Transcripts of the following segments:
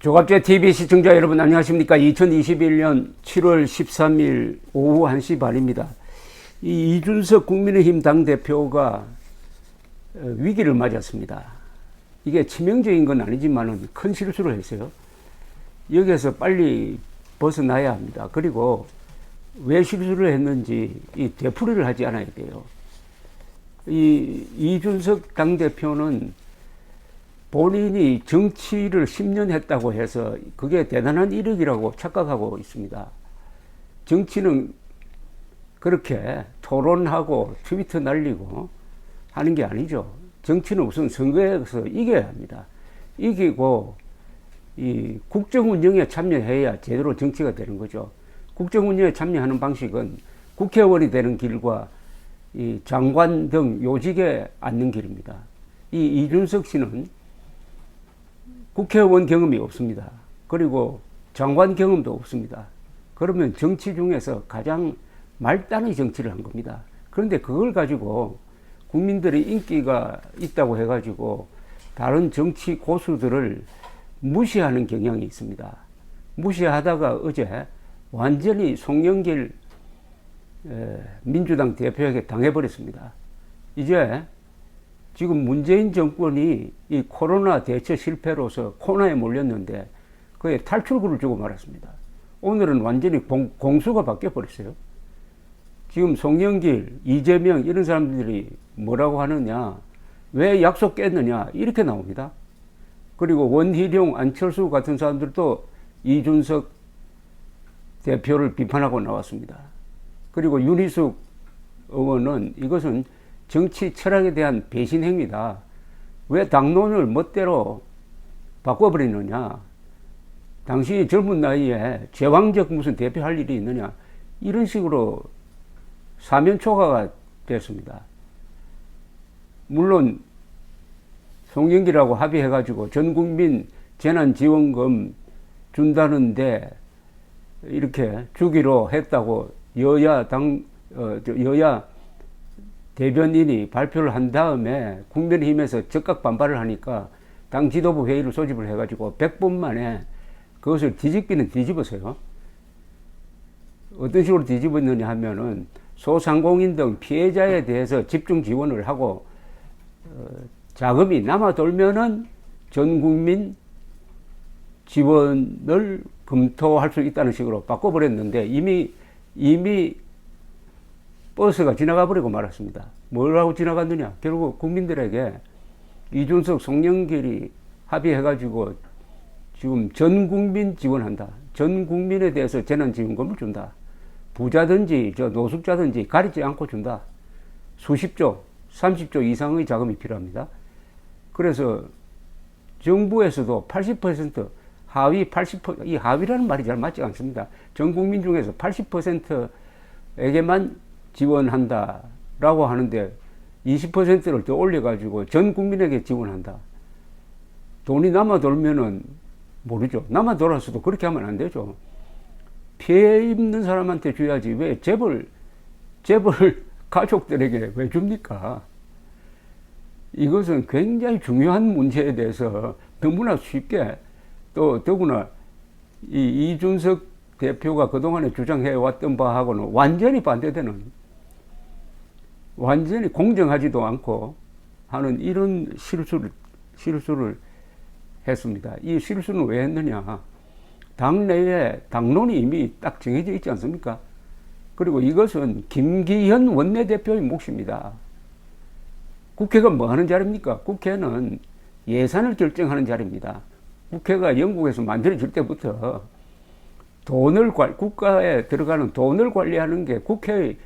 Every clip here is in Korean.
조갑제 TV 시청자 여러분 안녕하십니까? 2021년 7월 13일 오후 1시 반입니다. 이 이준석 국민의힘 당대표가 위기를 맞았습니다. 이게 치명적인 건 아니지만 큰 실수를 했어요. 여기에서 빨리 벗어나야 합니다. 그리고 왜 실수를 했는지 이 되풀이를 하지 않아야 돼요. 이 이준석 당대표는 본인이 정치를 10년 했다고 해서 그게 대단한 이력이라고 착각하고 있습니다. 정치는 그렇게 토론하고 트위터 날리고 하는 게 아니죠. 정치는 우선 선거에서 이겨야 합니다. 이기고 이 국정운영에 참여해야 제대로 정치가 되는 거죠. 국정운영에 참여하는 방식은 국회의원이 되는 길과 이 장관 등 요직에 앉는 길입니다. 이 이준석 씨는 국회의원 경험이 없습니다. 그리고 장관 경험도 없습니다. 그러면 정치 중에서 가장 말단의 정치를 한 겁니다. 그런데 그걸 가지고 국민들의 인기가 있다고 해가지고 다른 정치 고수들을 무시하는 경향이 있습니다. 무시하다가 어제 완전히 송영길 민주당 대표에게 당해버렸습니다. 이제 지금 문재인 정권이 이 코로나 대처 실패로서 코너에 몰렸는데 그에 탈출구를 주고 말았습니다. 오늘은 완전히 공수가 바뀌어버렸어요. 지금 송영길, 이재명 이런 사람들이 뭐라고 하느냐, 왜 약속 깼느냐 이렇게 나옵니다. 그리고 원희룡, 안철수 같은 사람들도 이준석 대표를 비판하고 나왔습니다. 그리고 윤희숙 의원은 이것은 정치 철학에 대한 배신 행위다. 왜 당론을 멋대로 바꿔버리느냐. 당신이 젊은 나이에 제왕적 무슨 대표할 일이 있느냐. 이런 식으로 사면초가가 됐습니다. 물론 송영길하고 합의해가지고 전국민 재난지원금 준다는데 이렇게 주기로 했다고 여야 대변인이 발표를 한 다음에 국민의힘에서 적극 반발을 하니까 당 지도부 회의를 소집을 해가지고 100분 만에 그것을 뒤집기는 뒤집었어요. 어떤 식으로 뒤집었느냐 하면은 소상공인 등 피해자에 대해서 집중 지원을 하고 자금이 남아 돌면은 전 국민 지원을 검토할 수 있다는 식으로 바꿔버렸는데 이미 버스가 지나가 버리고 말았습니다. 뭐라고 지나갔느냐? 결국 국민들에게 이준석, 송영길이 합의해가지고 지금 전 국민 지원한다. 전 국민에 대해서 재난지원금을 준다. 부자든지 노숙자든지 가리지 않고 준다. 수십조, 30조 이상의 자금이 필요합니다. 그래서 정부에서도 80% 하위 80%, 이 하위라는 말이 잘 맞지 않습니다. 전 국민 중에서 80%에게만 지원한다라고 하는데 20%를 더 올려가지고 전 국민에게 지원한다. 돈이 남아 돌면은 모르죠. 남아 돌아서도 그렇게 하면 안 되죠. 피해 입는 사람한테 줘야지 왜 재벌 가족들에게 왜 줍니까? 이것은 굉장히 중요한 문제에 대해서 너무나 쉽게 또 더구나 이 이준석 대표가 그동안에 주장해왔던 바하고는 완전히 반대되는, 완전히 공정하지도 않고 하는 이런 실수를 했습니다. 이 실수는 왜 했느냐. 당내에 당론이 이미 딱 정해져 있지 않습니까? 그리고 이것은 김기현 원내대표의 몫입니다. 국회가 뭐 하는 자리입니까? 국회는 예산을 결정하는 자리입니다. 국회가 영국에서 만들어질 때부터 국가에 들어가는 돈을 관리하는 게 국회의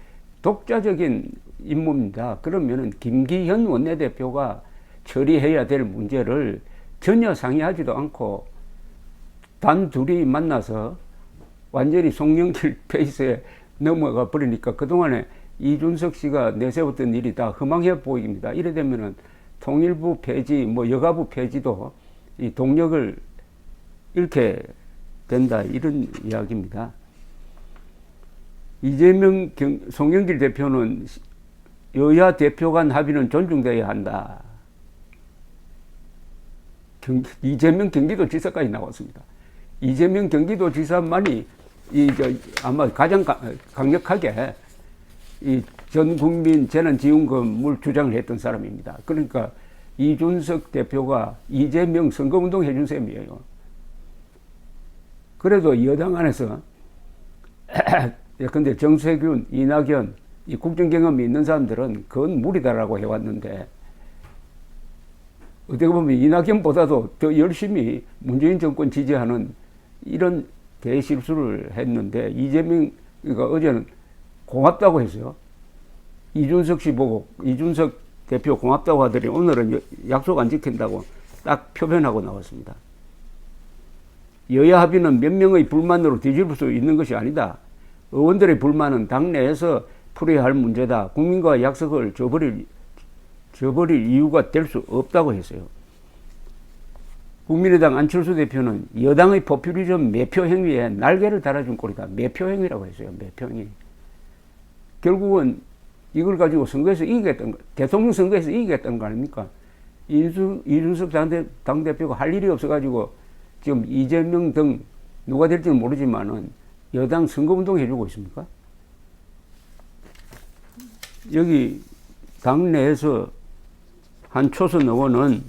독자적인 임무입니다. 그러면은 김기현 원내대표가 처리해야 될 문제를 전혀 상의하지도 않고 단 둘이 만나서 완전히 송영길 페이스에 넘어가 버리니까 그동안에 이준석 씨가 내세웠던 일이 다 허망해 보입니다. 이래 되면은 통일부 폐지, 여가부 폐지도 이 동력을 잃게 된다. 이런 이야기입니다. 이재명, 송영길 대표는 여야 대표 간 합의는 존중되어야 한다. 이재명 경기도지사까지 나왔습니다. 이재명 경기도지사만이 아마 가장 강력하게 이 전 국민 재난지원금을 주장을 했던 사람입니다. 그러니까 이준석 대표가 이재명 선거운동 해준 셈이에요. 그래도 여당 안에서 근데 정세균, 이낙연, 이 국정 경험이 있는 사람들은 그건 무리다라고 해왔는데 어떻게 보면 이낙연보다도 더 열심히 문재인 정권 지지하는 이런 대실수를 했는데 이재명가 어제는 고맙다고 했어요. 이준석 씨 보고 이준석 대표 고맙다고 하더니 오늘은 약속 안 지킨다고 딱 표변하고 나왔습니다. 여야 합의는 몇 명의 불만으로 뒤집을 수 있는 것이 아니다. 의원들의 불만은 당내에서 풀어야 할 문제다. 국민과 약속을 저버릴 이유가 될 수 없다고 했어요. 국민의당 안철수 대표는 여당의 포퓰리즘 매표 행위에 날개를 달아준 꼴이다. 매표 행위라고 했어요. 매표 행위. 결국은 이걸 가지고 선거에서 이기겠다는 거, 대통령 선거에서 이기겠다는 거 아닙니까? 이준석 당대표가 할 일이 없어가지고 지금 이재명 등 누가 될지는 모르지만은 여당 선거운동 해주고 있습니까? 여기 당내에서 한 초선 의원은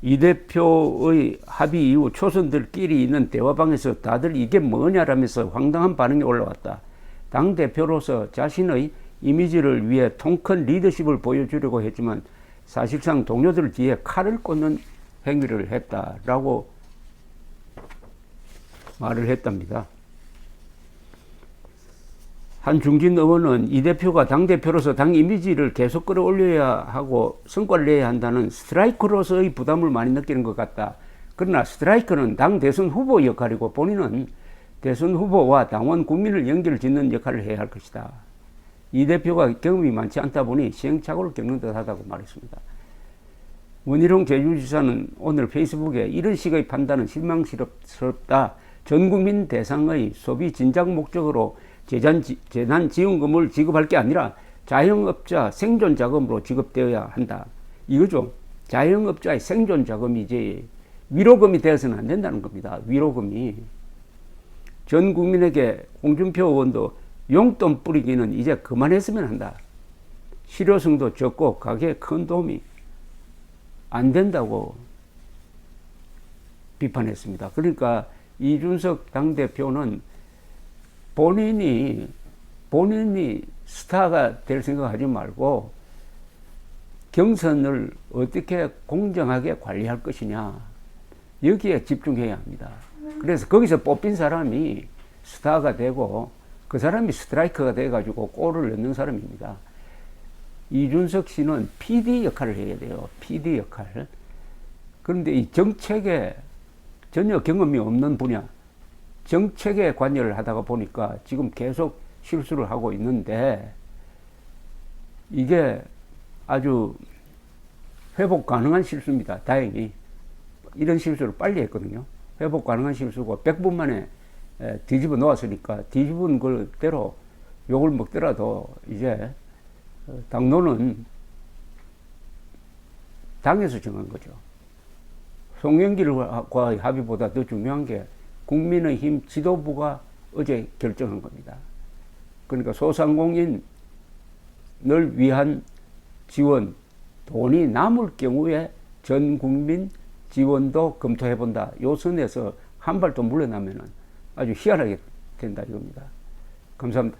이 대표의 합의 이후 초선들끼리 있는 대화방에서 다들 이게 뭐냐라면서 황당한 반응이 올라왔다. 당대표로서 자신의 이미지를 위해 통큰 리더십을 보여주려고 했지만 사실상 동료들 뒤에 칼을 꽂는 행위를 했다라고 말을 했답니다. 한 중진 의원은 이 대표가 당대표로서 당 이미지를 계속 끌어올려야 하고 성과를 내야 한다는 스트라이커로서의 부담을 많이 느끼는 것 같다. 그러나 스트라이커는 당 대선 후보 역할이고 본인은 대선 후보와 당원 국민을 연결짓는 역할을 해야 할 것이다. 이 대표가 경험이 많지 않다 보니 시행착오를 겪는 듯하다고 말했습니다. 원희룡 제주지사는 오늘 페이스북에 이런 식의 판단은 실망스럽다. 전 국민 대상의 소비 진작 목적으로 재난지원금을 지급할 게 아니라 자영업자 생존 자금으로 지급되어야 한다. 이거죠. 자영업자의 생존 자금이지 위로금이 되어서는 안 된다는 겁니다. 위로금이. 전 국민에게 홍준표 의원도 용돈 뿌리기는 이제 그만했으면 한다. 실효성도 적고 가게에 큰 도움이 안 된다고 비판했습니다. 그러니까 이준석 당대표는 본인이 스타가 될 생각하지 말고 경선을 어떻게 공정하게 관리할 것이냐 여기에 집중해야 합니다. 그래서 거기서 뽑힌 사람이 스타가 되고 그 사람이 스트라이커가 돼가지고 골을 넣는 사람입니다. 이준석 씨는 PD 역할을 해야 돼요. PD 역할. 그런데 이 정책에 전혀 경험이 없는 분야, 정책에 관여를 하다가 보니까 지금 계속 실수를 하고 있는데 이게 아주 회복 가능한 실수입니다. 다행히. 이런 실수를 빨리 했거든요. 회복 가능한 실수고 100분 만에 뒤집어 놓았으니까 뒤집은 걸대로 욕을 먹더라도 이제 당론은 당에서 정한 거죠. 송영길과의 합의보다 더 중요한 게 국민의힘 지도부가 어제 결정한 겁니다. 그러니까 소상공인을 위한 지원, 돈이 남을 경우에 전 국민 지원도 검토해본다. 요 선에서 한 발 더 물러나면은 아주 희한하게 된다 이겁니다. 감사합니다.